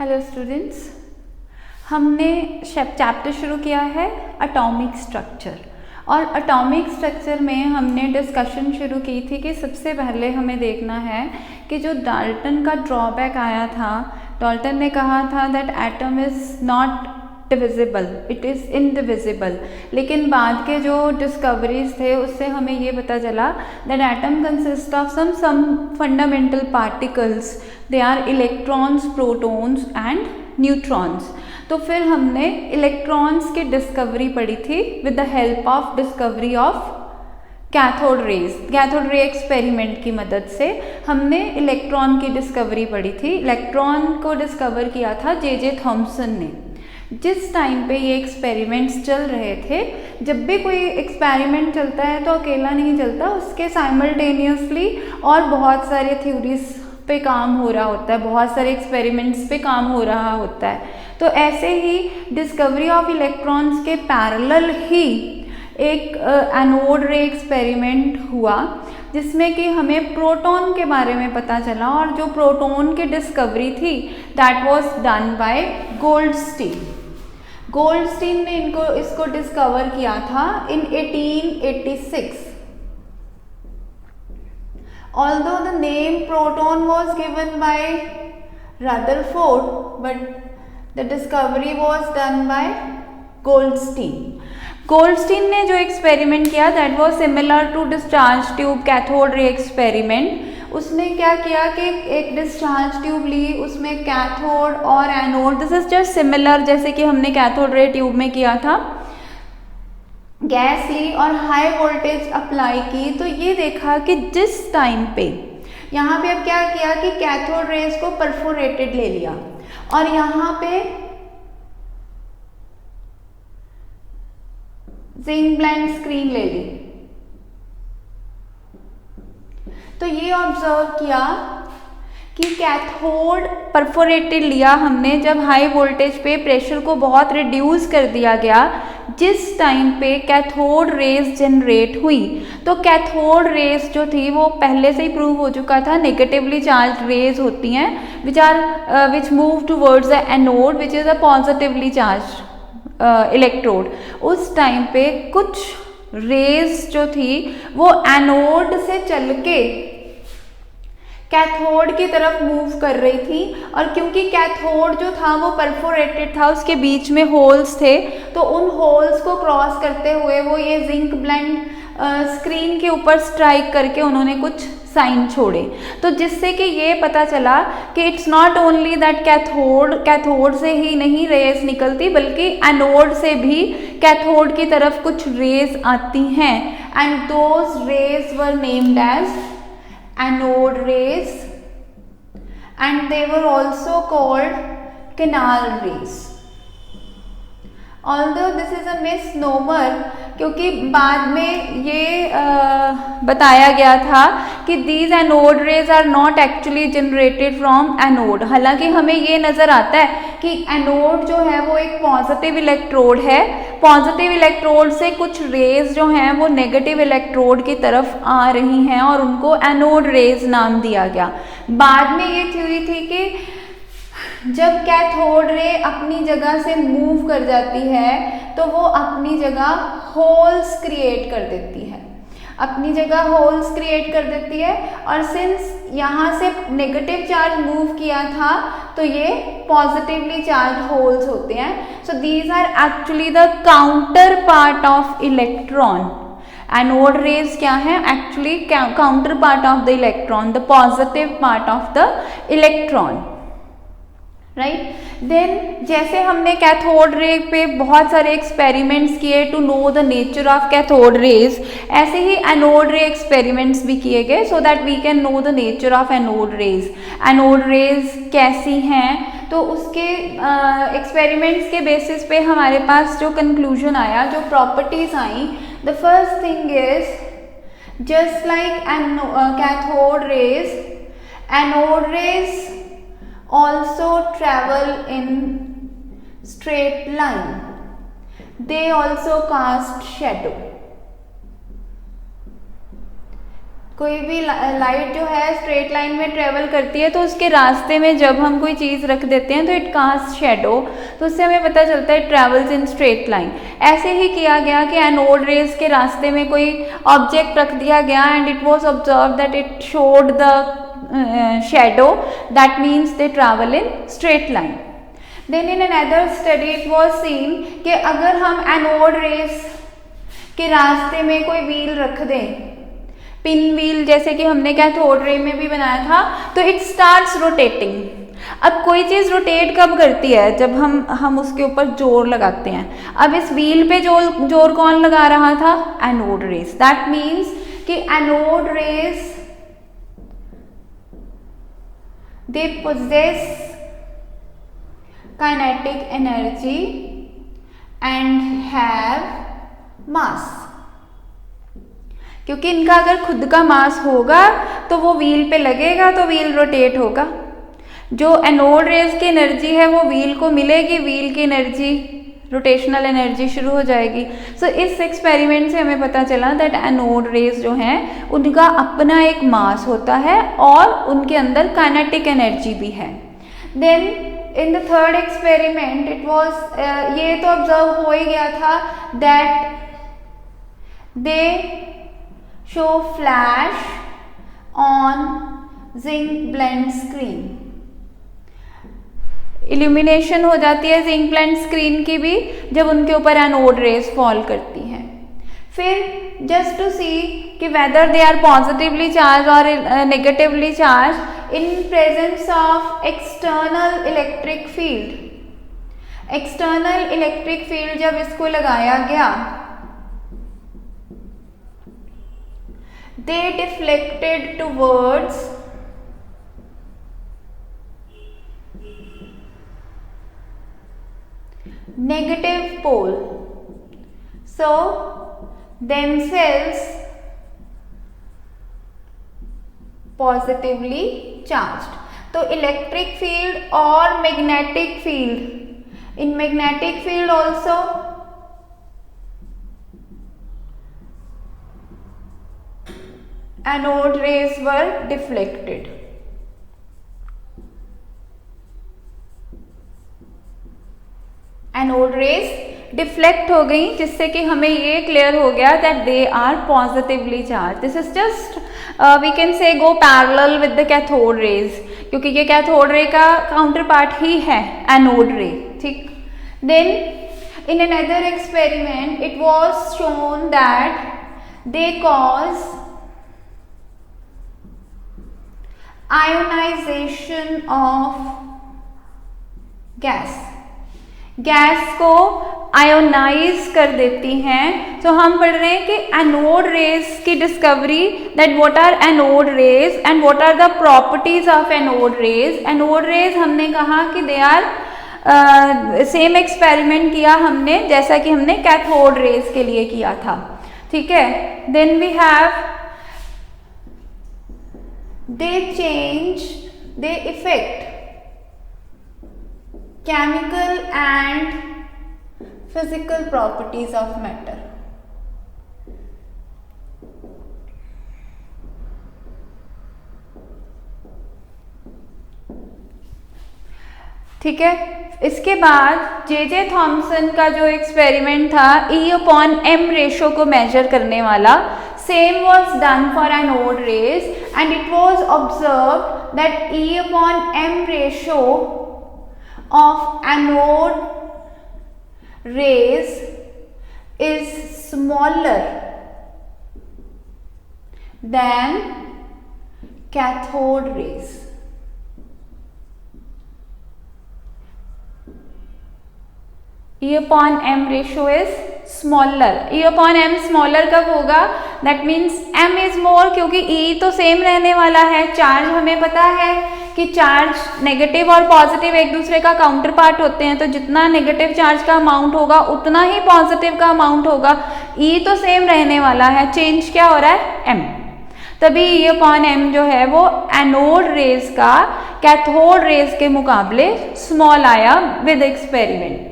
Hello students, हमने chapter शुरू किया है एटॉमिक स्ट्रक्चर। और एटॉमिक स्ट्रक्चर में हमने डिस्कशन शुरू की थी कि सबसे पहले हमें देखना है कि जो डाल्टन का ड्रॉबैक आया था, डाल्टन ने कहा था that atom is not divisible, it is indivisible. लेकिन बाद के जो डिस्कवरीज थे उससे हमें ये पता चला that atom consist of some fundamental particles, they are electrons, protons and neutrons. तो फिर हमने इलेक्ट्रॉन्स की डिस्कवरी पढ़ी थी with the help of discovery of cathode rays. Cathode ray experiment की मदद से हमने इलेक्ट्रॉन की डिस्कवरी पढ़ी थी। इलेक्ट्रॉन को डिस्कवर किया था जे थॉम्सन ने। जिस टाइम पे ये एक्सपेरिमेंट्स चल रहे थे, जब भी कोई एक्सपेरिमेंट चलता है तो अकेला नहीं चलता, उसके साइमल्टेनियसली और बहुत सारे थ्योरीज पे काम हो रहा होता है, बहुत सारे एक्सपेरिमेंट्स पे काम हो रहा होता है। तो ऐसे ही डिस्कवरी ऑफ इलेक्ट्रॉन्स के पैरेलल ही एक एनोड रे एक्सपेरिमेंट हुआ जिसमें कि हमें प्रोटॉन के बारे में पता चला। और जो प्रोटॉन की डिस्कवरी थी that was done by Goldstein. Goldstein ने इसको डिस्कवर किया था इन 1886। Although the name proton was given by Rutherford, but the discovery was done by Goldstein. Goldstein ने जो एक्सपेरिमेंट किया that was similar to discharge tube cathode ray experiment. उसने क्या किया कि एक डिस्चार्ज ट्यूब ली, उसमें कैथोड और anode, this is just similar जैसे कि हमने कैथोड रे ट्यूब में किया था। गैस ली और हाई वोल्टेज अप्लाई की, तो ये देखा कि जिस टाइम पे यहाँ पे अब क्या किया कि कैथोड रेज को परफोरेटेड ले लिया और यहाँ पे जिंक ब्लेंड स्क्रीन ले ली। तो ये ऑब्जर्व किया कि कैथोड परफोरेटेड लिया हमने जब हाई वोल्टेज पे प्रेशर को बहुत रिड्यूस कर दिया गया। जिस टाइम पे कैथोड रेज जनरेट हुई, तो कैथोड रेज जो थी वो पहले से ही प्रूव हो चुका था नेगेटिवली चार्ज रेज होती हैं which move towards the anode which is a positively charge electrode. उस टाइम पे कुछ रेज जो थी वो एनोड से चल के कैथोड की तरफ मूव कर रही थी। और क्योंकि कैथोड जो था वो परफोरेटेड था, उसके बीच में होल्स थे, तो उन होल्स को क्रॉस करते हुए वो ये जिंक ब्लेंड स्क्रीन के ऊपर स्ट्राइक करके उन्होंने कुछ साइन छोड़े। तो जिससे कि ये पता चला कि it's not only that cathode से ही नहीं रेज निकलती, बल्कि एनोड से भी कैथोड की तरफ कुछ रेज आती हैं। And those rays were named as anode rays and they were also called canal rays. Although this is a misnomer, क्योंकि बाद में ये बताया गया था कि these anode rays are not actually generated from anode। हालांकि हमें ये नज़र आता है कि एनोड जो है वो एक पॉजिटिव इलेक्ट्रोड है, पॉजिटिव इलेक्ट्रोड से कुछ रेज जो हैं वो नेगेटिव इलेक्ट्रोड की तरफ आ रही हैं और उनको एनोड रेज नाम दिया गया। बाद में ये थ्योरी थी कि जब कैथोड रे अपनी जगह से मूव कर जाती है तो वो अपनी जगह होल्स क्रिएट कर देती है, अपनी जगह होल्स क्रिएट कर देती है। और सिंस यहाँ से नेगेटिव चार्ज मूव किया था तो ये पॉजिटिवली चार्ज होल्स होते हैं। So these are actually the counterpart of electron. Anode rays क्या है? Actually counterpart of the electron, the positive part of the electron, right. Then जैसे हमने कैथोड रे पे बहुत सारे एक्सपेरिमेंट्स किए to know the nature of cathode rays, ऐसे ही एनोड रे एक्सपेरिमेंट्स भी किए गए so that we can know the nature of anode rays. Anode rays कैसी हैं, तो उसके एक्सपेरिमेंट्स के बेसिस पे हमारे पास जो कंक्लूजन आया, जो properties I, the first thing is just like cathode rays, anode raise also travel in straight line. They also cast shadow. कोई भी लाइट जो है स्ट्रेट लाइन में ट्रेवल करती है तो उसके रास्ते में जब हम कोई चीज़ रख देते हैं तो इट कास्ट शेडो, तो उससे हमें पता चलता है ट्रेवल्स इन स्ट्रेट लाइन। ऐसे ही किया गया कि एनोड रेज के रास्ते में कोई ऑब्जेक्ट रख दिया गया and it was observe that it showed the shadow, that means they travel in straight line. Then in another study it was seen कि अगर हम एनोड रेज के रास्ते में कोई व्हील रख दें, पिन व्हील जैसे कि हमने कैथोड रे में भी बनाया था, तो इट स्टार्ट्स रोटेटिंग। अब कोई चीज़ रोटेट कब करती है? जब हम उसके ऊपर जोर लगाते हैं। अब इस व्हील पे जोर कौन लगा रहा था? Anode rays. दैट मीन्स कि anode raise they possess kinetic energy and have मास। क्योंकि इनका अगर खुद का मास होगा तो वो व्हील पे लगेगा तो व्हील रोटेट होगा। जो एनोड रेज की एनर्जी है वो व्हील को मिलेगी, व्हील की एनर्जी रोटेशनल एनर्जी शुरू हो जाएगी। सो इस एक्सपेरिमेंट से हमें पता चला दैट एनोड रेज जो हैं उनका अपना एक मास होता है और उनके अंदर काइनेटिक एनर्जी भी है। Then in the third experiment it was ये तो ऑब्जर्व हो ही गया था that they show flash on zinc blende screen. Illumination हो जाती है जिंक ब्लेंड स्क्रीन की भी जब उनके ऊपर एनोड रेज फॉल करती हैं। फिर जस्ट टू सी कि whether they are positively charge और negatively charge in presence of external electric field. External electric field जब इसको लगाया गया, they deflected towards negative pole, so themselves positively charged। तो इलेक्ट्रिक फील्ड और magnetic field, in magnetic field also anode rays were deflected. Anode rays deflect हो गई जिससे कि हमें ये क्लियर हो गया that they are positively charge. This is just we can say go parallel with the cathode rays, क्योंकि ये कैथोड रे का काउंटर पार्ट ही है एनोड रे। ठीक। Then in another experiment it was shown that they cause ionization of gas. Gas को ionize कर देती हैं। तो हम पढ़ रहे हैं कि एनोड रेज की discovery, that what are anode rays and what are the properties of anode rays. Anode rays हमने कहा कि दे आर सेम एक्सपेरिमेंट किया हमने जैसा कि हमने कैथोड रेज के लिए किया था। ठीक है। Then we have they change, they affect chemical and physical properties of matter। ठीक है। इसके बाद जे थॉमसन का जो एक्सपेरिमेंट था E/M रेशो को मेजर करने वाला, same was done for anode rays and it was observed that E/M ratio of anode rays is smaller than cathode rays। E/M ratio is smaller। E/M smaller कब होगा? That means M is more, क्योंकि E तो same रहने वाला है। Charge हमें पता है कि चार्ज नेगेटिव और पॉजिटिव एक दूसरे का काउंटर पार्ट होते हैं, तो जितना नेगेटिव चार्ज का अमाउंट होगा उतना ही पॉजिटिव का अमाउंट होगा। E तो सेम रहने वाला है, चेंज क्या हो रहा है? M। तभी E/M जो है वो एनोड रेज का कैथोड रेज के मुकाबले स्मॉल आया विद एक्सपेरिमेंट।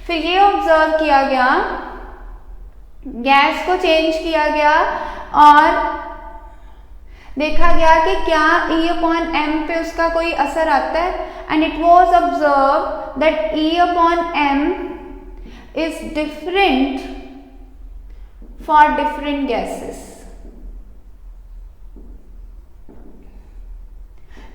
फिर ये ऑब्जर्व किया गया, गैस को चेंज किया गया और देखा गया कि क्या E अपॉन m पे उसका कोई असर आता है, and it was observe that E upon m is different for different gases.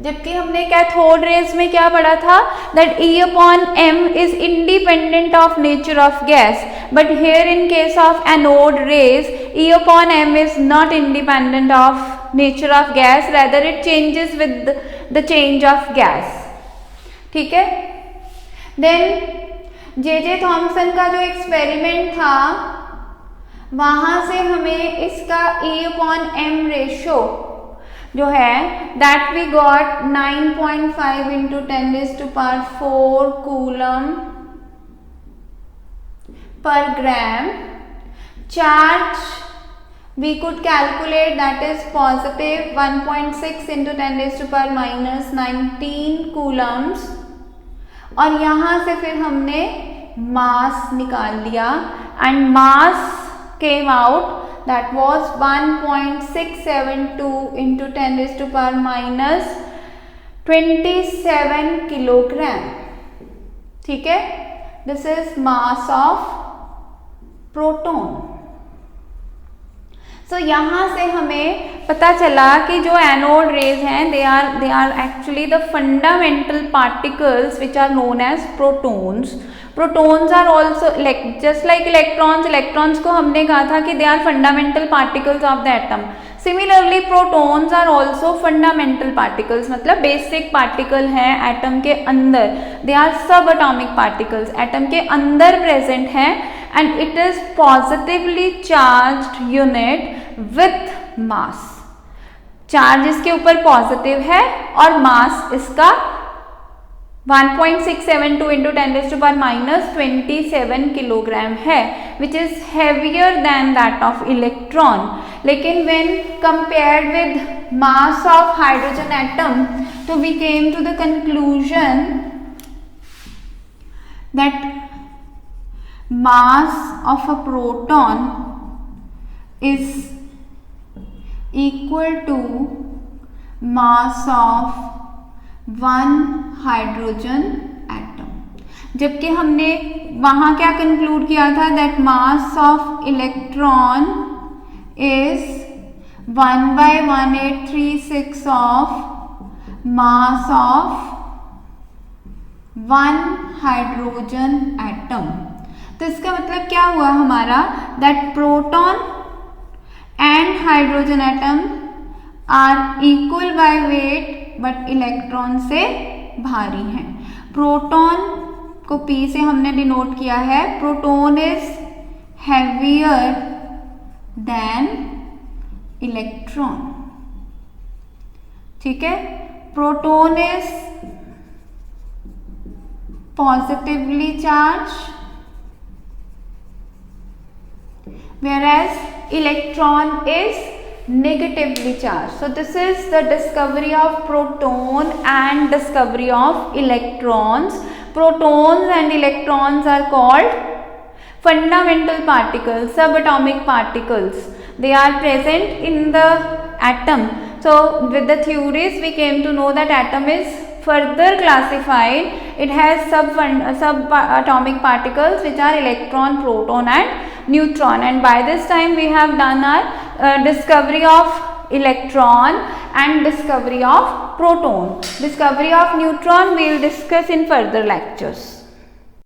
जबकि हमने कैथोड रेज में क्या पढ़ा था, that E upon m is independent of nature of gas, but here in case of anode raise E upon m is not independent of nature of gas, rather it changes with the change of gas। ठीक है। Then J Thomson का जो experiment था वहां से हमें इसका E upon m ratio जो है that we got 9.5 into 10⁴ coulomb per gram। Charge we could calculate, that is positive 1.6 into 10⁻⁻19 coulombs, और यहाँ से फिर हमने मास निकाल लिया and mass came out that was 1.672 into 10⁻27 kilogram. ठीक है, this is mass of proton. So यहाँ से हमें पता चला कि जो एनोड रेज हैं they are actually the fundamental particles which are known as protons. Protons are also just like electrons. Electrons को हमने कहा था कि they are fundamental particles of the atom. Similarly protons are also fundamental particles, मतलब basic particle हैं atom के अंदर। They are सब एटॉमिक पार्टिकल्स, एटम के अंदर प्रेजेंट हैं, and it is positively charged unit with mass. Charge इसके ऊपर पॉजिटिव है और मास इसका 1.672 into 10⁻27 किलोग्राम है, which is heavier than that of electron. लेकिन when compared with mass of hydrogen atom, तो we came to the conclusion that mass of a proton is equal to mass of one hydrogen atom। जबकि हमने वहाँ क्या conclude किया था, that mass of electron is 1/1836 of mass of one hydrogen atom. तो इसका मतलब क्या हुआ हमारा, that proton and hydrogen atom are equal by weight but electron से भारी हैं। प्रोटॉन को P से हमने डिनोट किया है, proton is heavier than electron. ठीक है, proton is positively charge whereas electron is negatively charged. So this is the discovery of proton and discovery of electrons. Protons and electrons are called fundamental particles, subatomic particles. They are present in the atom. So with the theories we came to know that atom is further classified. It has subatomic particles which are electron, proton and neutron, and by this time we have done our discovery of electron and discovery of proton. Discovery of neutron we will discuss in further lectures.